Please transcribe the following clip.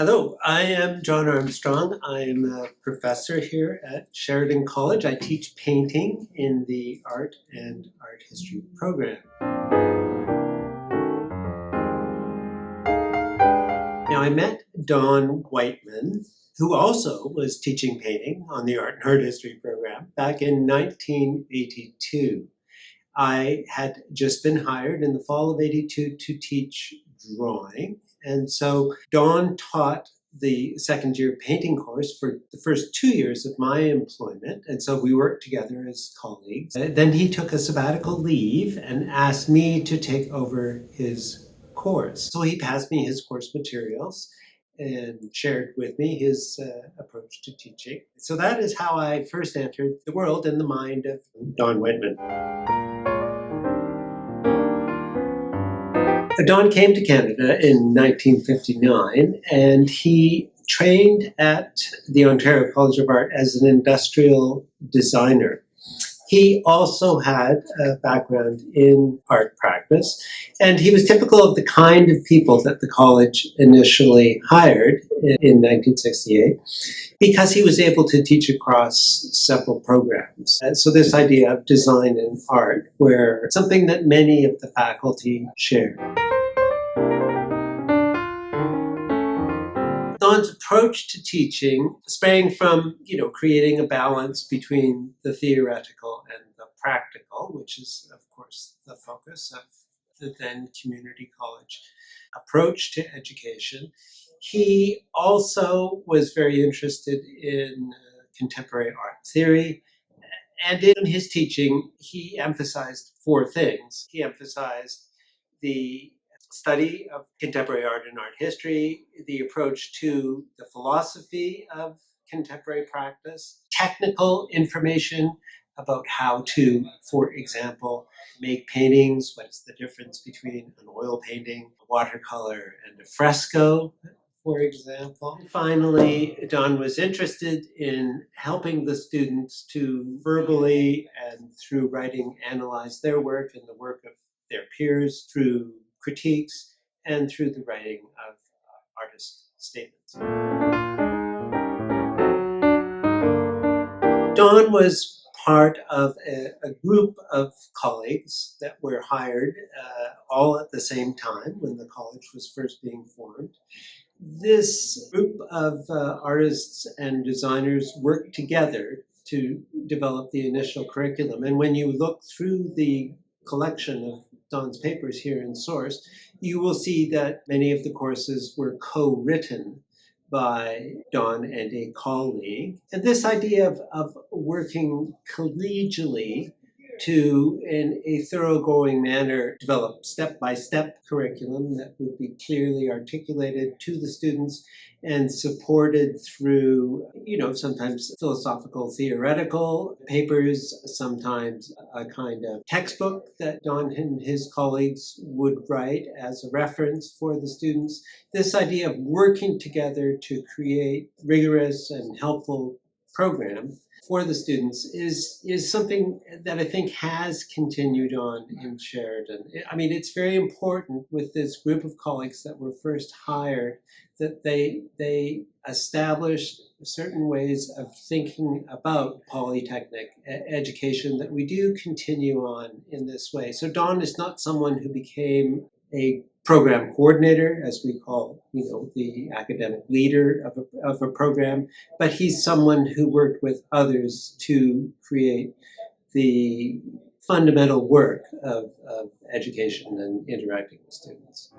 Hello, I am John Armstrong. I'm a professor here at Sheridan College. I teach painting in the art and art history program. Now, I met Don Wightman, who also was teaching painting on the art and art history program back in 1982. I had just been hired in the fall of '82 to teach drawing. And so Don taught the second year painting course for the first 2 years of my employment. And so we worked together as colleagues. Then he took a sabbatical leave and asked me to take over his course. So he passed me his course materials and shared with me his approach to teaching. So that is how I first entered the world and the mind of Don Wightman. Don came to Canada in 1959, and he trained at the Ontario College of Art as an industrial designer. He also had a background in art practice, and he was typical of the kind of people that the college initially hired in 1968 because he was able to teach across several programs. And so this idea of design and art were something that many of the faculty shared. Don's approach to teaching sprang from, creating a balance between the theoretical and the practical, which is, of course, the focus of the then community college approach to education. He also was very interested in contemporary art theory. And in his teaching, he emphasized four things. He emphasized the study of contemporary art and art history, the approach to the philosophy of contemporary practice, technical information about how to, for example, make paintings, what is the difference between an oil painting, a watercolor, and a fresco, for example. Finally, Don was interested in helping the students to verbally and through writing analyze their work and the work of their peers through critiques and through the writing of artist statements. Don was part of a group of colleagues that were hired all at the same time when the college was first being formed. This group of artists and designers worked together to develop the initial curriculum. And when you look through the collection of Don's papers here in Source, you will see that many of the courses were co-written by Don and a colleague. And this idea of working collegially to, in a thoroughgoing manner, develop step-by-step curriculum that would be clearly articulated to the students and supported through, sometimes philosophical, theoretical papers, sometimes a kind of textbook that Don and his colleagues would write as a reference for the students. This idea of working together to create rigorous and helpful program for the students is something that I think has continued on in Sheridan. I mean, it's very important with this group of colleagues that were first hired that they established certain ways of thinking about polytechnic education that we do continue on in this way. So Don is not someone who became a program coordinator, as we call, the academic leader of a program, but he's someone who worked with others to create the fundamental work of education and interacting with students.